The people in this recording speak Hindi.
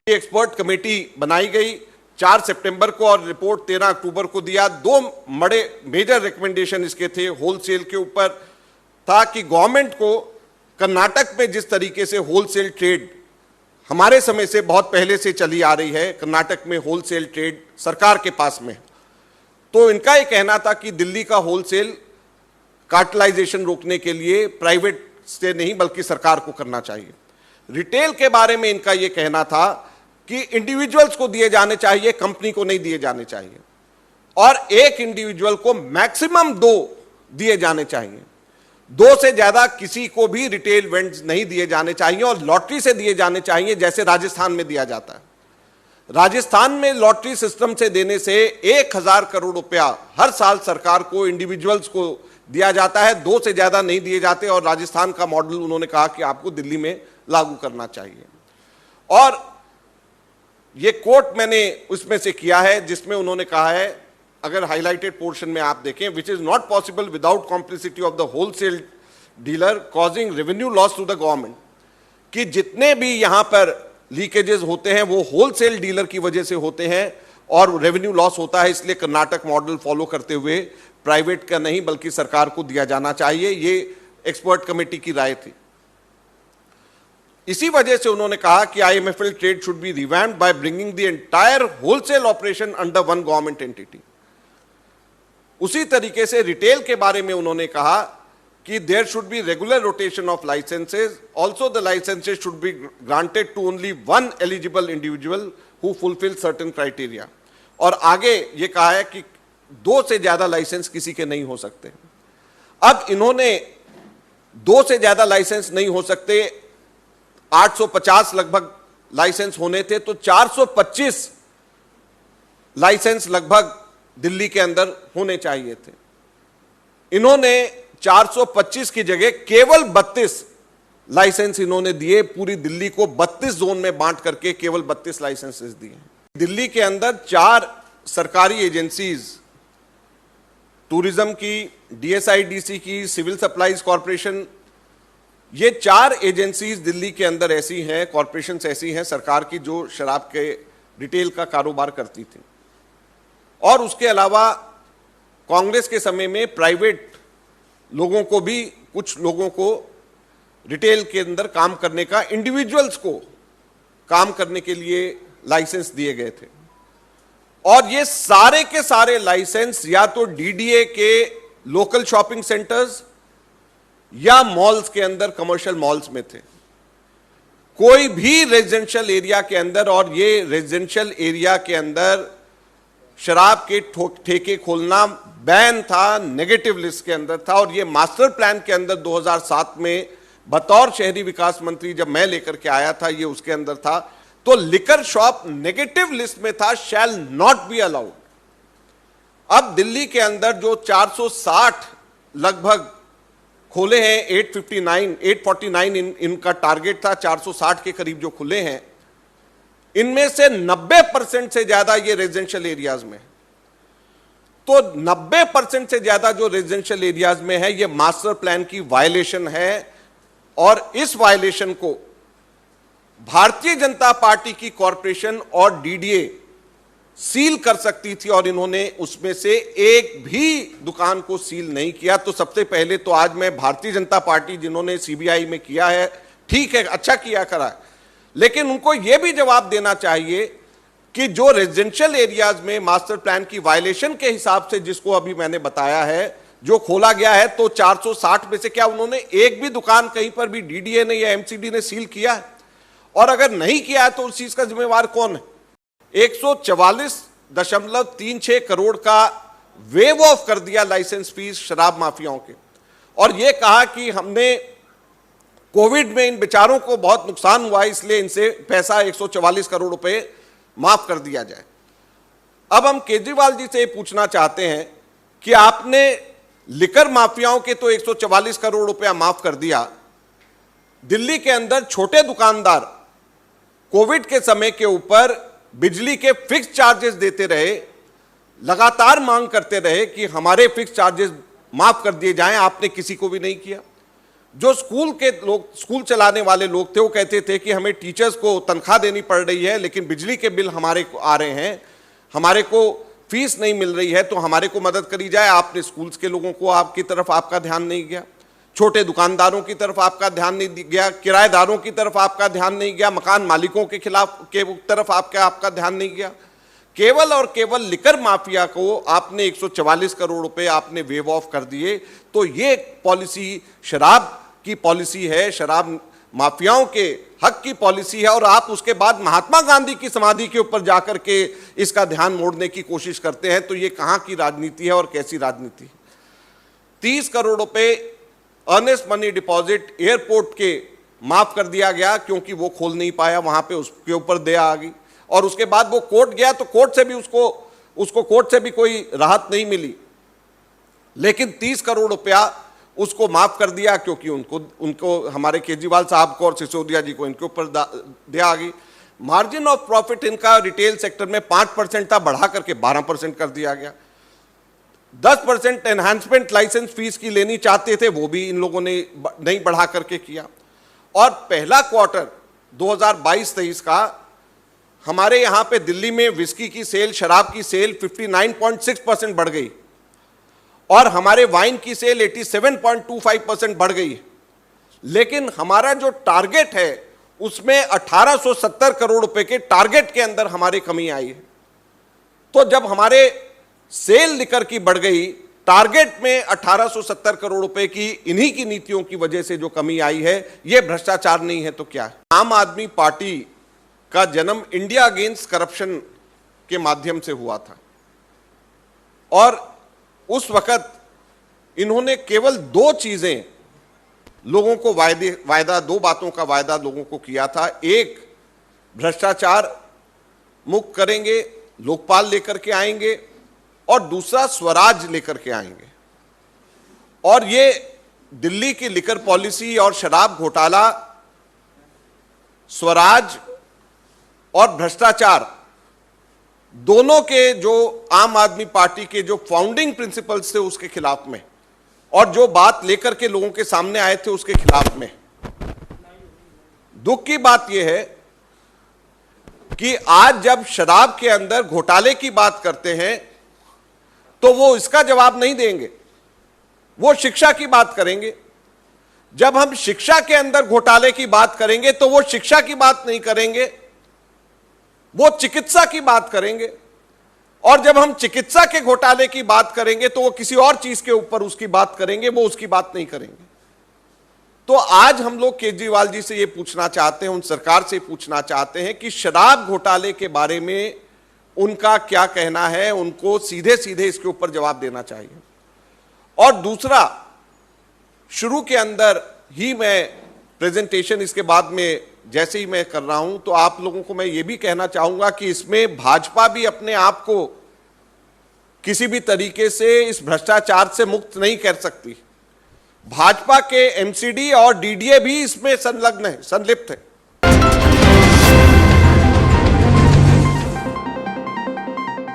एक्सपर्ट कमेटी बनाई गई 4 सितंबर को और रिपोर्ट 13 अक्टूबर को दिया। 2 बड़े मेजर रिकमेंडेशन इसके थे। होलसेल के ऊपर था कि गवर्नमेंट को कर्नाटक में जिस तरीके से होलसेल ट्रेड हमारे समय से बहुत पहले से चली आ रही है, कर्नाटक में होलसेल ट्रेड सरकार के पास में, तो इनका यह कहना था कि दिल्ली का होलसेल कार्टेलाइजेशन रोकने के लिए प्राइवेट से नहीं बल्कि सरकार को करना चाहिए। रिटेल के बारे में इनका यह कहना था कि इंडिविजुअल्स को दिए जाने चाहिए, कंपनी को नहीं दिए जाने चाहिए, और एक इंडिविजुअल को मैक्सिमम 2 दिए जाने चाहिए। 2 से ज्यादा किसी को भी रिटेल वेंड्स नहीं दिए जाने चाहिए और लॉटरी से दिए जाने चाहिए, जैसे राजस्थान में दिया जाता है। राजस्थान में लॉटरी सिस्टम से देने से 1000 करोड़ रुपया हर साल सरकार को इंडिविजुअल्स को दिया जाता है, 2 से ज्यादा नहीं दिए जाते। और राजस्थान का मॉडल उन्होंने कहा कि आपको दिल्ली में लागू करना चाहिए। और ये कोट मैंने उसमें से किया है जिसमें उन्होंने कहा है, अगर हाईलाइटेड पोर्शन में आप देखें, which is not possible without complicity of the wholesale dealer causing revenue loss to the government, कि जितने भी यहां पर लीकेजेस होते हैं वो होलसेल डीलर की वजह से होते हैं और रेवेन्यू लॉस होता है। इसलिए कर्नाटक मॉडल फॉलो करते हुए प्राइवेट का नहीं बल्कि सरकार को दिया जाना चाहिए। ये एक्सपर्ट कमेटी की राय थी। इसी वजह से उन्होंने कहा कि IMFL trade should be revamped by bringing the entire wholesale operation under one government entity. उसी तरीके से रिटेल के बारे में उन्होंने कहा कि there should be regular rotation of licences, also the licences should be granted to only one eligible individual who fulfil certain criteria. और आगे ये कहा है कि 2 से ज्यादा लाइसेंस किसी के नहीं हो सकते। अब इन्होंने 2 से ज्यादा लाइसेंस नहीं हो सकते, 850 लगभग लाइसेंस होने थे, तो 425 लाइसेंस लगभग दिल्ली के अंदर होने चाहिए थे। इन्होंने 425 की जगह केवल 32 लाइसेंस इन्होंने दिए। पूरी दिल्ली को 32 जोन में बांट करके केवल 32 लाइसेंसेस दिए। दिल्ली के अंदर 4 सरकारी एजेंसीज, टूरिज्म की, डीएसआईडीसी की, सिविल सप्लाईज कॉरपोरेशन, ये 4 एजेंसीज दिल्ली के अंदर ऐसी हैं, कॉरपोरेशंस ऐसी हैं सरकार की, जो शराब के रिटेल का कारोबार करती थी। और उसके अलावा कांग्रेस के समय में प्राइवेट लोगों को भी, कुछ लोगों को रिटेल के अंदर काम करने का, इंडिविजुअल्स को काम करने के लिए लाइसेंस दिए गए थे। और ये सारे के सारे लाइसेंस या तो डीडीए के लोकल शॉपिंग सेंटर्स या मॉल्स के अंदर, कमर्शियल मॉल्स में थे। कोई भी रेजिडेंशियल एरिया के अंदर, और ये रेजिडेंशियल एरिया के अंदर शराब के ठेके खोलना बैन था, नेगेटिव लिस्ट के अंदर था। और ये मास्टर प्लान के अंदर 2007 में बतौर शहरी विकास मंत्री जब मैं लेकर के आया था, ये उसके अंदर था। तो लिकर शॉप नेगेटिव लिस्ट में था, शैल नॉट बी अलाउड। अब दिल्ली के अंदर जो 460 लगभग खोले हैं, 849 इनका टारगेट था, 460 के करीब जो खुले हैं, इनमें से 90% से ज्यादा ये रेजिडेंशियल एरियाज में। तो 90% से ज्यादा जो रेजिडेंशियल एरियाज में है, ये मास्टर प्लान की वायलेशन है। और इस वायलेशन को भारतीय जनता पार्टी की कॉरपोरेशन और डीडीए सील कर सकती थी, और इन्होंने उसमें से एक भी दुकान को सील नहीं किया। तो सबसे पहले तो आज मैं भारतीय जनता पार्टी, जिन्होंने सीबीआई में किया है, ठीक है, अच्छा किया करा है, लेकिन उनको यह भी जवाब देना चाहिए कि जो रेजिडेंशियल एरियाज में मास्टर प्लान की वायलेशन के हिसाब से, जिसको अभी मैंने बताया है, जो खोला गया है, तो 460 में से क्या उन्होंने एक भी दुकान कहीं पर भी डीडीए ने या एमसीडी ने सील किया है? और अगर नहीं किया है तो उस चीज का जिम्मेवार कौन है? 144.36 करोड़ का वेव ऑफ कर दिया लाइसेंस फीस शराब माफियाओं के, और यह कहा कि हमने कोविड में इन बेचारों को बहुत नुकसान हुआ, इसलिए इनसे पैसा 144 करोड़ रुपए माफ कर दिया जाए। अब हम केजरीवाल जी से पूछना चाहते हैं कि आपने लिकर माफियाओं के तो 144 करोड़ रुपया माफ कर दिया, दिल्ली के अंदर छोटे दुकानदार कोविड के समय के ऊपर बिजली के फिक्स चार्जेस देते रहे, लगातार मांग करते रहे कि हमारे फिक्स चार्जेस माफ कर दिए जाएं, आपने किसी को भी नहीं किया। जो स्कूल के लोग, स्कूल चलाने वाले लोग थे, वो कहते थे कि हमें टीचर्स को तनख्वाह देनी पड़ रही है लेकिन बिजली के बिल हमारे को आ रहे हैं, हमारे को फीस नहीं मिल रही है, तो हमारे को मदद करी जाए। आपने स्कूल्स के लोगों को, आपकी तरफ आपका ध्यान नहीं गया, छोटे दुकानदारों की तरफ आपका ध्यान नहीं गया, किराएदारों की तरफ आपका ध्यान नहीं गया, मकान मालिकों के खिलाफ के तरफ आपका ध्यान नहीं गया। केवल और केवल लिकर माफिया को आपने 144 करोड़ रुपए आपने वेव ऑफ कर दिए। तो ये पॉलिसी शराब की पॉलिसी है, शराब माफियाओं के हक की पॉलिसी है, और आप उसके बाद महात्मा गांधी की समाधि के ऊपर जाकर के इसका ध्यान मोड़ने की कोशिश करते हैं। तो ये कहां की राजनीति है और कैसी राजनीति है? 30 करोड़ रुपए अर्नेस्ट मनी डिपॉजिट एयरपोर्ट के माफ कर दिया गया क्योंकि वो खोल नहीं पाया, वहां पे उसके ऊपर दया आ गई, और उसके बाद वो कोर्ट गया तो कोर्ट से भी उसको कोर्ट से भी कोई राहत नहीं मिली, लेकिन 30 करोड़ रुपया उसको माफ कर दिया क्योंकि उनको हमारे केजरीवाल साहब को और सिसोदिया जी को इनके ऊपर दया आ गई। मार्जिन ऑफ प्रॉफिट इनका रिटेल सेक्टर में 5% था, बढ़ा करके 12% कर दिया गया। 10% एनहांसमेंट लाइसेंस फीस की लेनी चाहते थे, वो भी इन लोगों ने नहीं बढ़ा करके किया। और पहला क्वार्टर 2022-23 का हमारे यहां पे दिल्ली में विस्की की सेल, शराब की सेल 59.6% बढ़ गई, और हमारे वाइन की सेल 87.25% बढ़ गई। लेकिन हमारा जो टारगेट है उसमें 1870 करोड़ रुपए के टारगेट के अंदर हमारी कमी आई है। तो जब हमारे सेल लिकर की बढ़ गई, टारगेट में 1870 करोड़ रुपए की इन्हीं की नीतियों की वजह से जो कमी आई है, यह भ्रष्टाचार नहीं है तो क्या है? आम आदमी पार्टी का जन्म इंडिया अगेंस्ट करप्शन के माध्यम से हुआ था, और उस वक्त इन्होंने केवल 2 चीजें लोगों को वायदा 2 बातों का वायदा लोगों को किया था। एक, भ्रष्टाचार मुक्त करेंगे, लोकपाल लेकर के आएंगे, और दूसरा स्वराज लेकर के आएंगे। और ये दिल्ली की लिकर पॉलिसी और शराब घोटाला, स्वराज और भ्रष्टाचार, दोनों के जो आम आदमी पार्टी के जो फाउंडिंग प्रिंसिपल्स थे उसके खिलाफ में, और जो बात लेकर के लोगों के सामने आए थे उसके खिलाफ में। दुख की बात यह है कि आज जब शराब के अंदर घोटाले की बात करते हैं तो वो इसका जवाब नहीं देंगे, वो शिक्षा की बात करेंगे। जब हम शिक्षा के अंदर घोटाले की बात करेंगे तो वो शिक्षा की बात नहीं करेंगे, वो चिकित्सा की बात करेंगे। और जब हम चिकित्सा के घोटाले की बात करेंगे तो वो किसी और चीज के ऊपर उसकी बात करेंगे, वो उसकी बात नहीं करेंगे। तो आज हम लोग केजरीवाल जी से ये पूछना चाहते हैं, उन सरकार से पूछना चाहते हैं कि शराब घोटाले के बारे में उनका क्या कहना है, उनको सीधे सीधे इसके ऊपर जवाब देना चाहिए। और दूसरा, शुरू के अंदर ही मैं प्रेजेंटेशन इसके बाद में जैसे ही मैं कर रहा हूं, तो आप लोगों को मैं ये भी कहना चाहूंगा कि इसमें भाजपा भी अपने आप को किसी भी तरीके से इस भ्रष्टाचार से मुक्त नहीं कर सकती। भाजपा के एमसीडी और डीडीए भी इसमें संलग्न है, संलिप्त है।